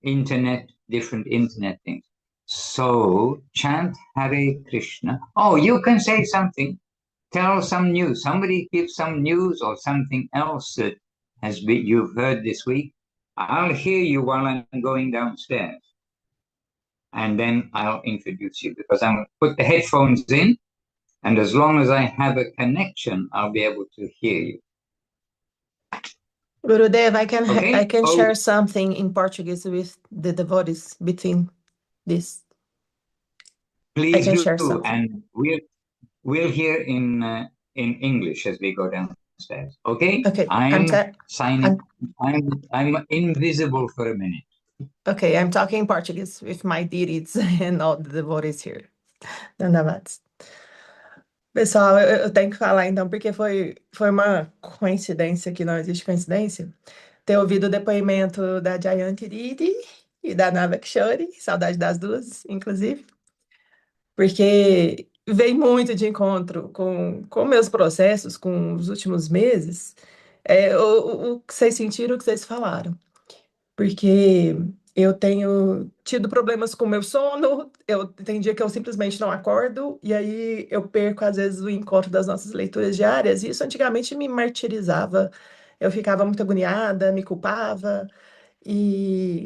different internet things. So chant Hare Krishna. Oh, you can say something. Tell some news. Somebody give some news or something else that you've heard this week, I'll hear you while I'm going downstairs. And then I'll introduce you, because I'm going to put the headphones in, and as long as I have a connection, I'll be able to hear you. Gurudev, I Okay? can share something in Portuguese with the devotees between this. Please can do, share something. and we'll hear in English as we go downstairs. Okay? Okay, I'm signing. I'm invisible for a minute. Okay, I'm talking Portuguese with my devotees and all the devotees here. Dandavats. Pessoal, eu tenho que falar então, porque foi uma coincidência, que não existe coincidência, ter ouvido o depoimento da Jayanti Didi e da Nava Kishore, saudade das duas, inclusive, porque vem muito de encontro com meus processos, com os últimos meses, o que vocês sentiram, o que vocês falaram. Porque eu tenho tido problemas com o meu sono, tem dia que eu simplesmente não acordo, e aí eu perco, às vezes, o encontro das nossas leituras diárias, e isso antigamente me martirizava, eu ficava muito agoniada, me culpava,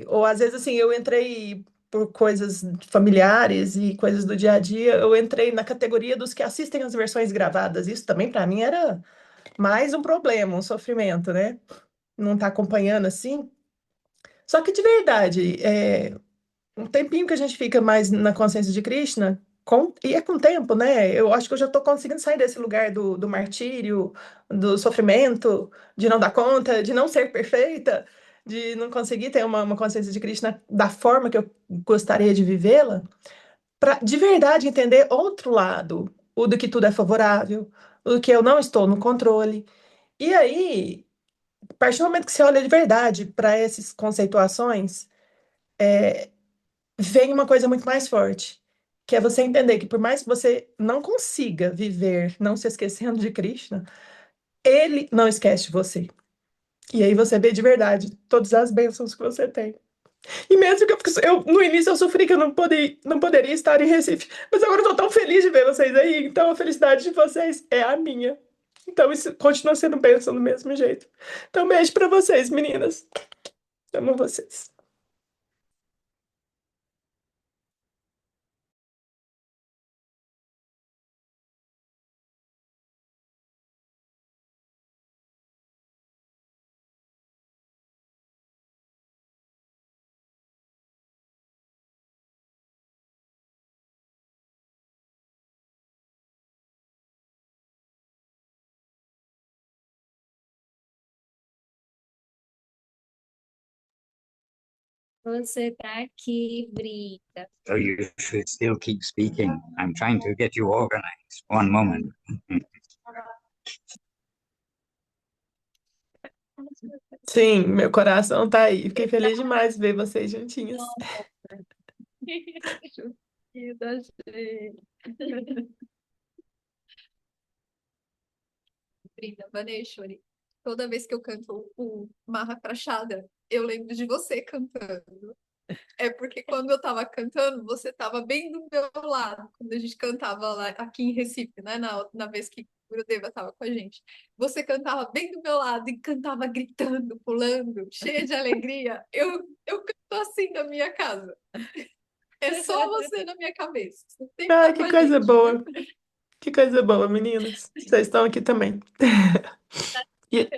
ou às vezes, assim, eu entrei por coisas familiares e coisas do dia a dia, eu entrei na categoria dos que assistem as versões gravadas, isso também para mim era mais um problema, um sofrimento, né? Não tá acompanhando assim. Só que de verdade, um tempinho que a gente fica mais na consciência de Krishna, e é com o tempo, né? Eu acho que eu já estou conseguindo sair desse lugar do martírio, do sofrimento, de não dar conta, de não ser perfeita, de não conseguir ter uma consciência de Krishna da forma que eu gostaria de vivê-la, para de verdade entender outro lado, o do que tudo é favorável, o do que eu não estou no controle. E aí, a partir do momento que você olha de verdade para essas conceituações, vem uma coisa muito mais forte, que é você entender que por mais que você não consiga viver não se esquecendo de Krishna, ele não esquece de você. E aí você vê de verdade todas as bênçãos que você tem. E mesmo que no início eu sofri que eu não poderia estar em Recife, mas agora eu tô tão feliz de ver vocês aí, então a felicidade de vocês é a minha. Então isso continua sendo bênção do mesmo jeito. Então beijo pra vocês, meninas. Amo vocês. Você tá aqui, Brita. So you should still keep speaking. I'm trying to get you organized. One moment. Sim, meu coração tá aí. Fiquei feliz demais de ver vocês juntinhos. Brida, Vaneshwari, toda vez que eu canto o Marra Prachada, eu lembro de você cantando. É porque quando eu tava cantando, você tava bem do meu lado, quando a gente cantava lá aqui em Recife, né? Na vez que o Gurudeva tava com a gente. Você cantava bem do meu lado e cantava gritando, pulando, cheia de alegria. Eu canto assim na minha casa. É só você na minha cabeça. Você sempre Ah, tá que com a coisa gente. boa. Que coisa boa, meninas. Vocês estão aqui também. E-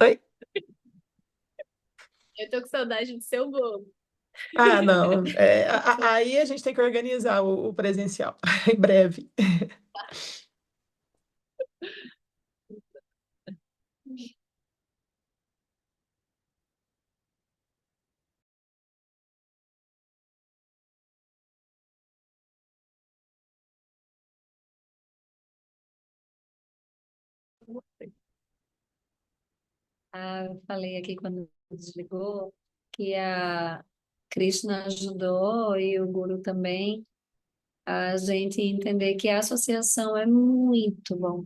Oi? Eu tô com saudade do seu bolo. Ah, não. Aí a gente tem que organizar o presencial em breve. Eu falei aqui quando desligou que a Krishna ajudou e o Guru também a gente entender que a associação é muito bom.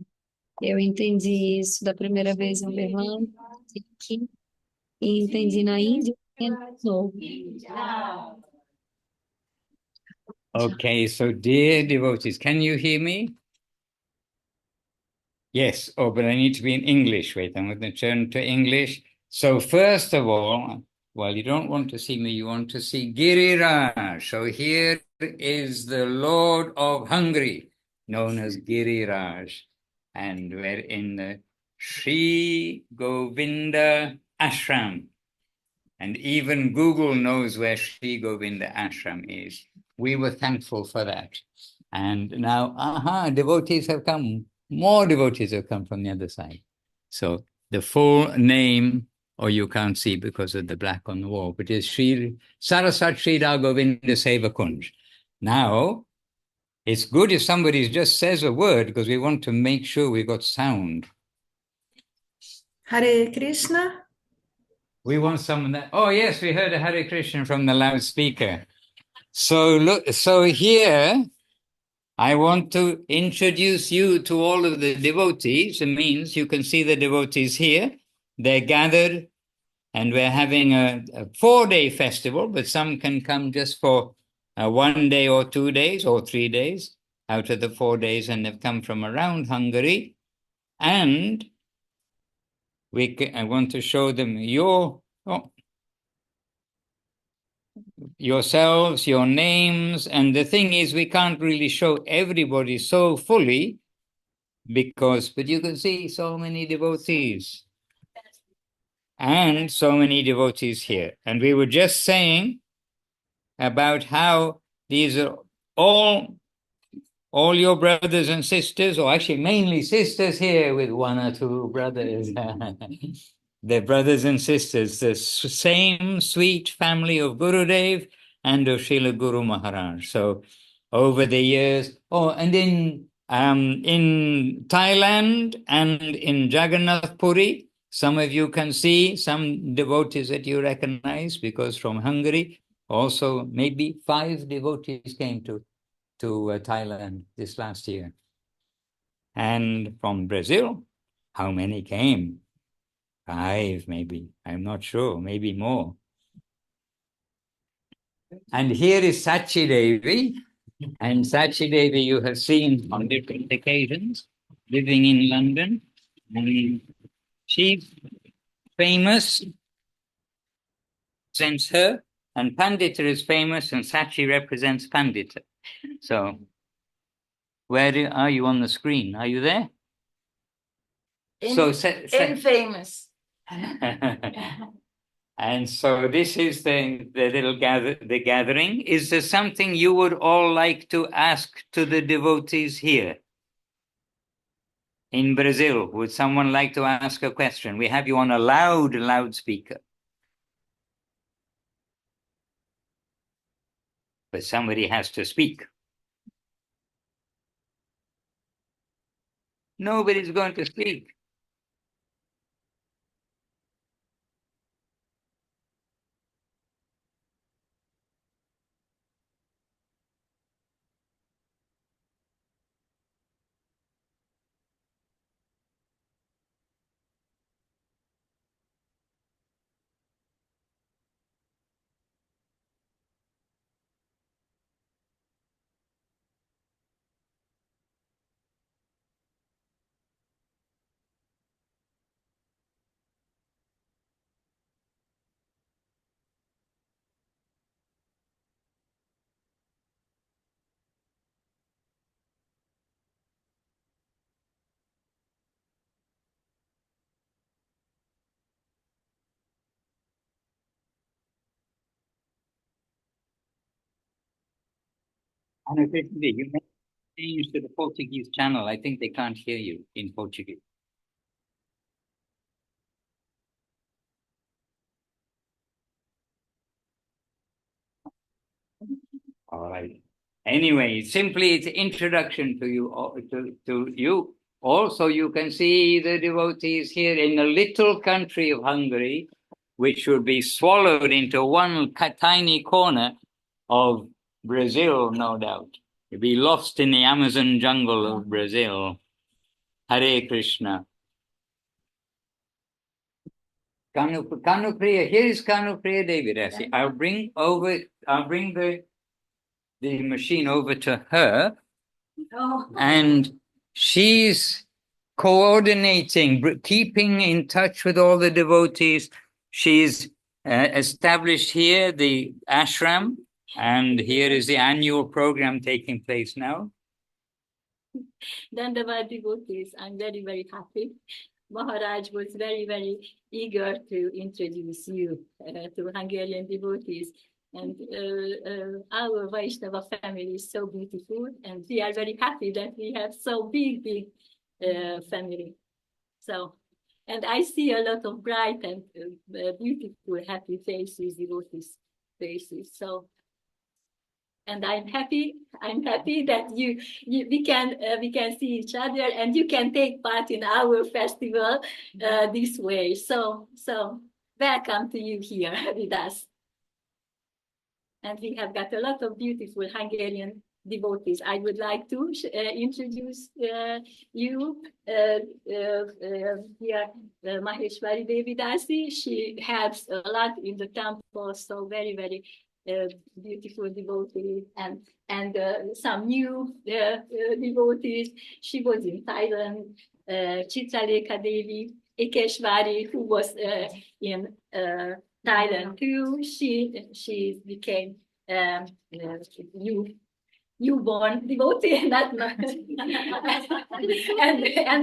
Eu entendi isso da primeira vez em Uberlândia aqui, e entendi na Índia e de novo. Okay, so dear devotees, can you hear me? Yes, oh, but I need to be in English. Wait, I'm going to turn to English. So first of all, well, you don't want to see me, you want to see Giriraj. So here is the Lord of Hungary, known as Giriraj. And we're in the Sri Govinda Ashram. And even Google knows where Sri Govinda Ashram is. We were thankful for that. And now, devotees have come. More devotees have come from the other side. So the full name, or you can't see because of the black on the wall, but it's Sri Sarasat Sridhar Govinda Seva Kunj. Now, it's good if somebody just says a word because we want to make sure we got sound. Hare Krishna. We want someone that, oh yes, we heard a Hare Krishna from the loudspeaker. So look, so here, I want to introduce you to all of the devotees. It means you can see the devotees here. They're gathered and we're having a 4-day festival, but some can come just for 1 day or 2 days or 3 days out of the 4 days, and they've come from around Hungary. And I want to show them yourselves, your names. And the thing is, we can't really show everybody so fully but you can see so many devotees and so many devotees here. And we were just saying about how these are all your brothers and sisters, or actually mainly sisters here with 1 or 2 brothers. They're brothers and sisters, the same sweet family of Gurudev and of Srila Guru Maharaj. So over the years, and in Thailand and in Jagannath Puri, some of you can see some devotees that you recognize, because from Hungary, also maybe 5 devotees came to Thailand this last year. And from Brazil, how many came? 5 maybe, I'm not sure, maybe more. And here is Sachi Devi. And Sachi Devi you have seen on different occasions, living in London. And she's famous, since her, and Pandita is famous, and Sachi represents Pandita. So, where are you on the screen? Are you there? Famous. And so this is the little gathering. Is there something you would all like to ask to the devotees here in Brazil? Would someone like to ask a question? We have you on a loudspeaker. But somebody has to speak. Nobody's going to speak. And effectively, you may change to the Portuguese channel. I think they can't hear you in Portuguese. All right. Anyway, simply it's an introduction to you. Also, you can see the devotees here in the little country of Hungary, which would be swallowed into one tiny corner of Brazil, no doubt. You'd be lost in the Amazon jungle of Brazil. Hare Krishna. Kanupriya, here is Kanupriya Devi. I'll bring the machine over to her, and she's coordinating, keeping in touch with all the devotees. She's established here the ashram, and here is the annual program taking place now. Dandavad devotees, I'm very, very happy. Maharaj was very, very eager to introduce you to Hungarian devotees. And our Vaishnava family is so beautiful, and we are very happy that we have so big family. So, and I see a lot of bright and beautiful, happy faces, devotees faces. So, and I'm happy that we can see each other, and you can take part in our festival this way. So welcome to you here with us. And we have got a lot of beautiful Hungarian devotees. I would like to introduce you here, Maheshwari Devidasi. She helps a lot in the temple, so very, very beautiful devotees, and some new devotees. She was in Thailand, Chitralekha Devi, Ekeshwari, who was in Thailand too. She became newborn devotee, and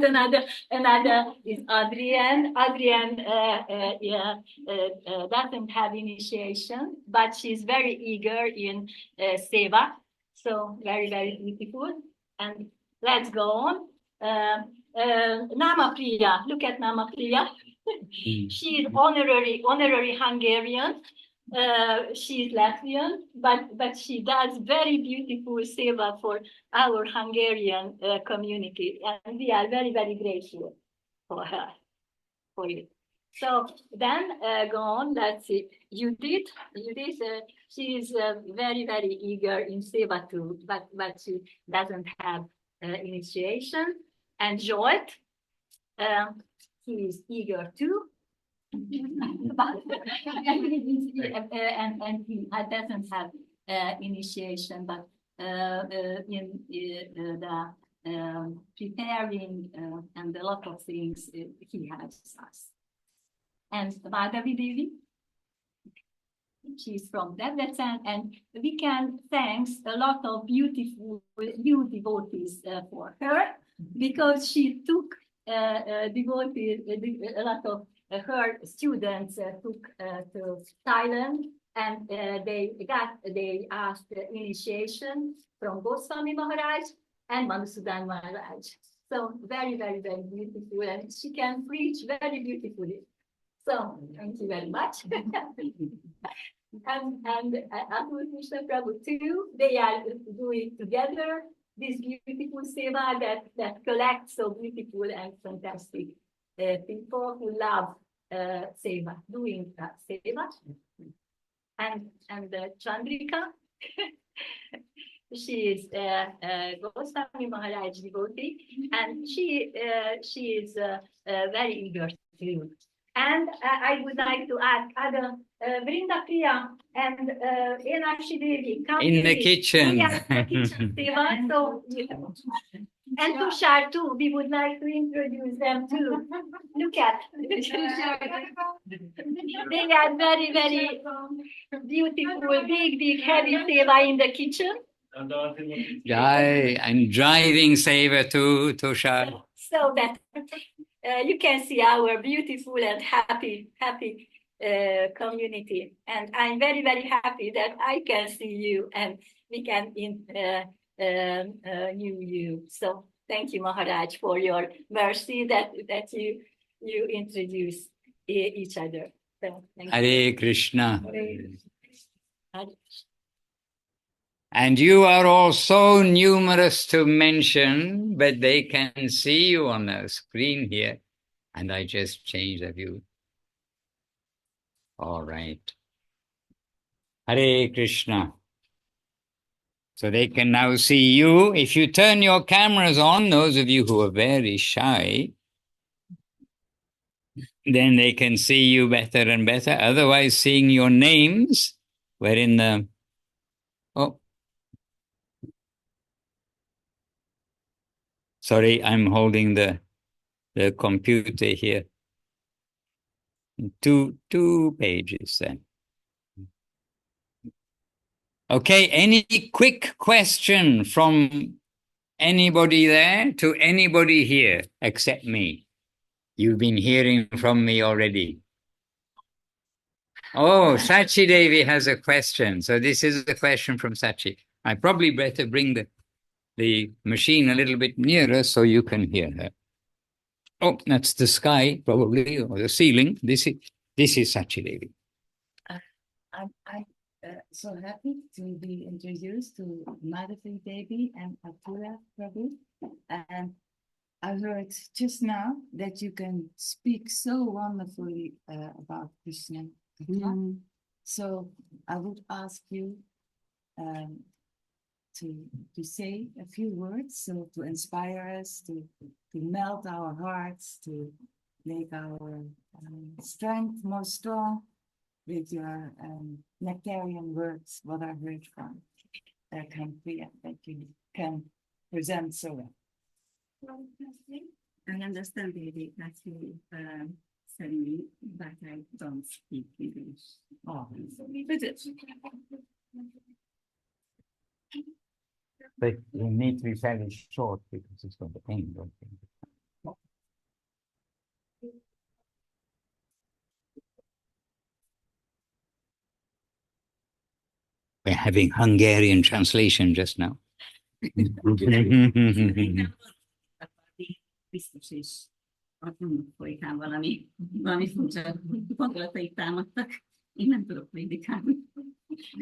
another is Adrienne. Adrienne doesn't have initiation, but she's very eager in seva. So very, very beautiful. And let's go on. Nama Priya. Look at Nama Priya. She is honorary Hungarian. She is Latvian, but she does very beautiful seva for our Hungarian community, and we are very, very grateful for her, for it. So then go on. Let's see. Judith, she is very, very eager in seva too, but she doesn't have initiation. And Joel, he is eager too. And he doesn't have initiation, but in the preparing and a lot of things he helps us. And Madhavi Devi, she's from Debrecen, and we can thank a lot of beautiful new devotees for her, because she took devotees, a lot of her students took to Thailand, and they asked initiation from both Swami Maharaj and Madhusudan Maharaj. So very, very, very beautiful, and she can preach very beautifully. So thank you very much. and Atul Krishna Prabhu too, they are doing together this beautiful seva that collects so beautiful and fantastic people who love seva, doing seva. And Chandrika, she is Goswami Maharaj devotee, and she is very eager too. And I would like to ask other Vrinda Priya and Enakshi Devi come in the kitchen. Yes, the kitchen seva. So, and Tushar too, we would like to introduce them too. Look at they are very, very beautiful, big, heavy seva in the kitchen. Jai, and driving seva too, Tushar. So that you can see our beautiful and happy community. And I'm very, very happy that I can see you and we can knew you. So thank you, Maharaj, for your mercy that you introduce each other. So, Hare Krishna. Hare. And you are all so numerous to mention, but they can see you on the screen here. And I just changed the view. All right. Hare Krishna. So they can now see you. If you turn your cameras on, those of you who are very shy, then they can see you better and better. Otherwise, seeing your names, we're in the... Oh. Sorry, I'm holding the the computer here. Two pages then. Okay, any quick question from anybody there to anybody here except me? You've been hearing from me already. Oh, Sachi Devi has a question. So this is a question from Sachi. I probably better bring the machine a little bit nearer so you can hear her. Oh, that's the sky, probably, or the ceiling. This is Sachi Devi. I'm so happy to be introduced to Madhusudan Devi and Apura Prabhu. And I heard just now that you can speak so wonderfully about Krishna. So I would ask you to say a few words, so to inspire us, to melt our hearts, to make our strength more strong with your nectarian words, what I heard from Hungria, that you can present so well. I understand Devi that you said me, but I don't speak English. Oh, But you need to be fairly short because it's going to end, don't you? We're having Hungarian translation just now. Biztos is azon folytán valami furcsa gondolataik támadtak. Én nem tudok prédikálni.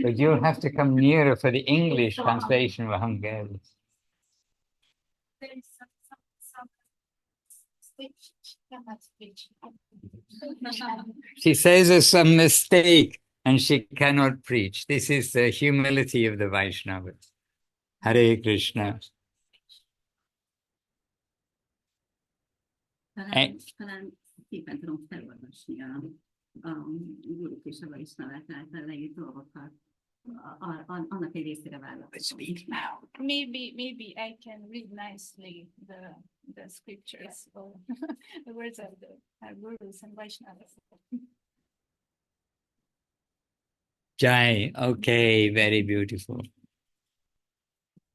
But you'll have to come nearer for the English translation of Hungarian. She says there's some mistake and she cannot preach. This is the humility of the Vaishnavas. Hare Krishna. Talán szépen tudom felolvasni a guruk és a Vaishnavák által leírt dolgokat. Annak egy részére válaszolni. Maybe I can read nicely the scriptures or the words of the gurus and Vaishnavas. Jai, okay, very beautiful.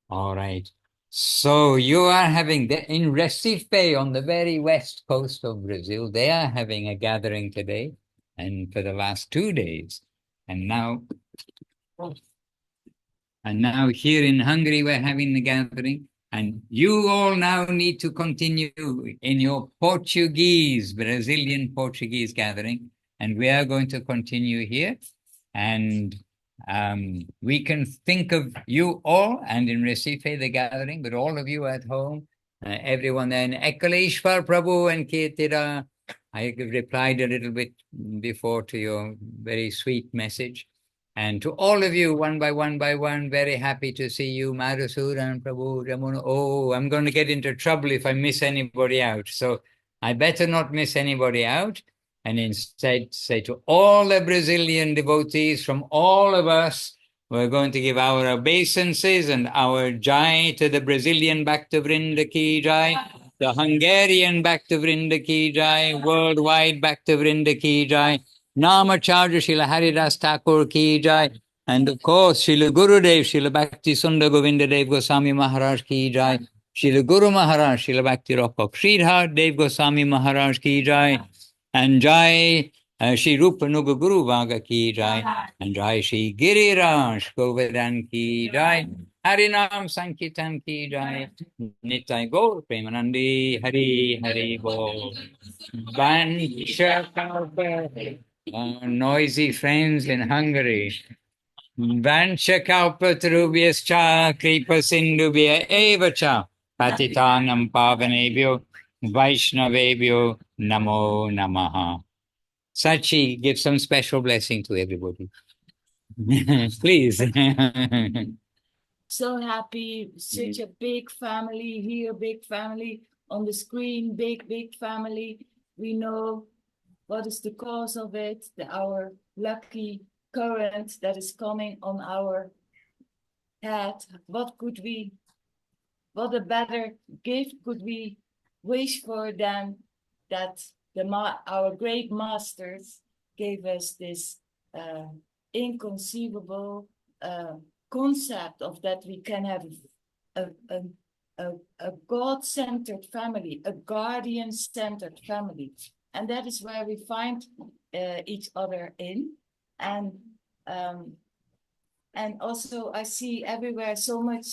All right. So you are having, in Recife on the very west coast of Brazil, they are having a gathering today and for the last 2 days. And now here in Hungary, we're having the gathering. And you all now need to continue in your Brazilian Portuguese gathering. And we are going to continue here. And we can think of you all, and in Recife, the gathering, but all of you at home, everyone there, and Ekaleshwar Prabhu and Kirtira. I replied a little bit before to your very sweet message. And to all of you, one by one, very happy to see you, Madhusudan Prabhu, Ramona. Oh, I'm going to get into trouble if I miss anybody out. So I better not miss anybody out. And instead say to all the Brazilian devotees from all of us, we're going to give our obeisances and our jai to the Brazilian Bhakti Vrinda ki jai, the Hungarian Bhakti Vrinda ki jai, worldwide Bhakti Vrinda ki jai, Namacharya Srila Haridas Thakur ki jai, and of course Srila Gurudev, Srila Bhakti Sundar Govinda Dev Goswami Maharaj ki jai, Srila Guru Maharaj, Srila Bhakti Rapa Sridhar Dev Goswami Maharaj ki jai, and Jai Shri Rupa Nuga Guru Vaga ki Jai, and Jai Shri Giriraj Govardhan ki Jai, Harinam Sankirtan ki Jai, Nitai Gaur Premanandi Hari Hari Bol. Noisy friends in Hungary. Vanchakalpatarubhyascha kripa sindubhya evacha patitanam pavanebhyo Vaishnavebhyo Namo Namaha. Sachi, give some special blessing to everybody. Please. So happy, such a big family here, big family on the screen, big family. We know what is the cause of it, our lucky current that is coming on our head. What a better gift could we wish for than that our great masters gave us this inconceivable concept of that we can have a God-centered family, a guardian-centered family. And that is where we find each other in. And also I see everywhere so much,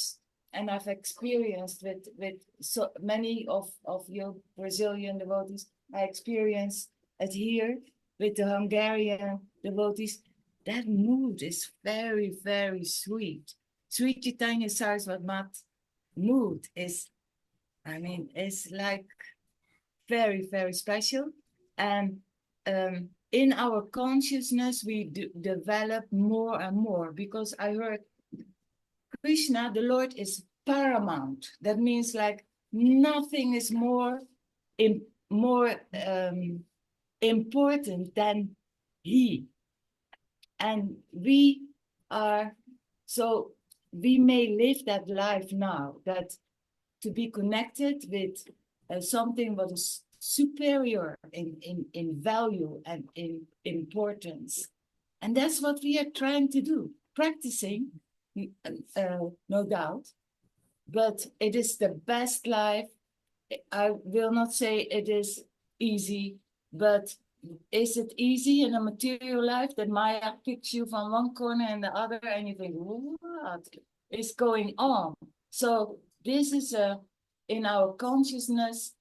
and I've experienced with so many of your Brazilian devotees, I experienced it here with the Hungarian devotees. That mood is very, very sweet. Sweet Chaitanya Saraswati Mat mood is, I mean, it's like very, very special. And in our consciousness, we develop more and more, because I heard Krishna, the Lord, is paramount. That means like nothing is more important than he. And we are, so we may live that life now, that to be connected with something that is superior in value and in importance. And that's what we are trying to do, practicing, no doubt, but it is the best life. I will not say it is easy, but is it easy in a material life that Maya picks you from one corner and the other, and you think, what is going on? So this is in our consciousness,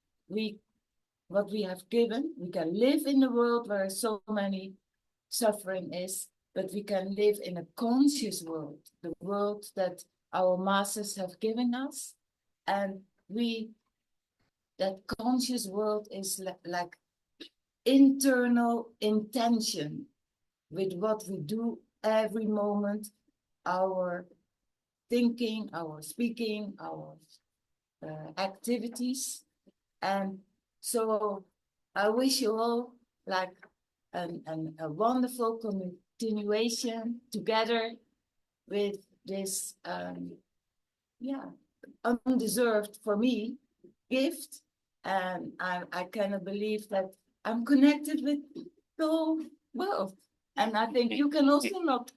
what we have given, we can live in a world where so many suffering is, but we can live in a conscious world, the world that our masters have given us. And that conscious world is like internal intention with what we do every moment, our thinking, our speaking, our activities. And so I wish you all like a wonderful continuation together with this undeserved for me gift. And I cannot believe that I'm connected with the whole world. And I think you can also not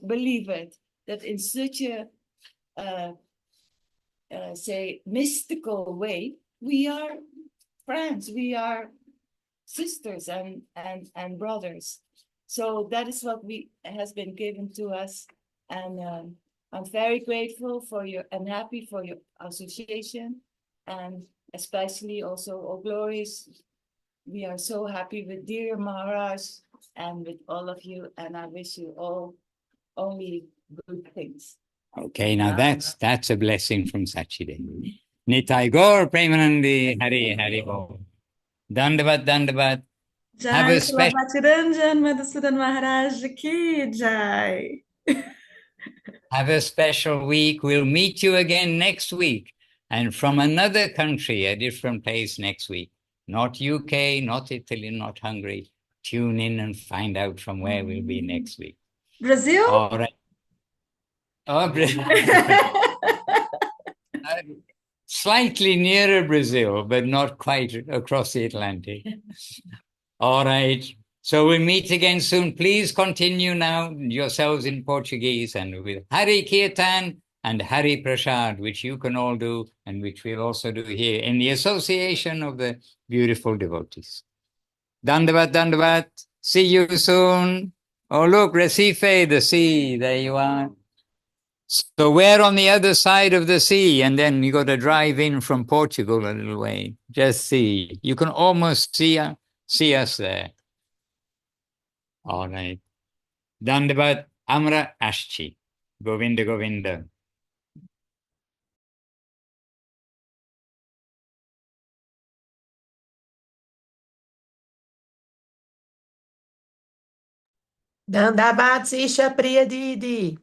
believe it, that in such a say mystical way, we are friends, we are sisters and brothers. So that is what has been given to us. And I'm very grateful for your and happy for your association, and especially also all glories. We are so happy with dear Maharaj and with all of you, and I wish you all only good things. Okay, now that's a blessing from Sachidev. Nitai Gaur Premanandi Hari Hari Bo. Dandavat Dandavat. Have Jai a Srila special Madhusudan Maharaj Maharaj ki jai. have a special week. We'll meet you again next week, and from another country, a different place next week. Not UK, not Italy, not Hungary. Tune in and find out from where we'll be next week. Brazil? All right. Oh, Brazil. Slightly nearer Brazil, but not quite across the Atlantic. All right. So we'll meet again soon. Please continue now yourselves in Portuguese and with Hari Kirtan and Hari Prasad, which you can all do and which we'll also do here in the association of the beautiful devotees. Dandavat, Dandavat. See you soon. Oh, look, Recife, the sea. There you are. So we're on the other side of the sea, and then you got to drive in from Portugal a little way. Just see. You can almost see us there. All right. Dandavat Amra Ashchi. Govinda Govinda. Dandabat Isha Priya Didi.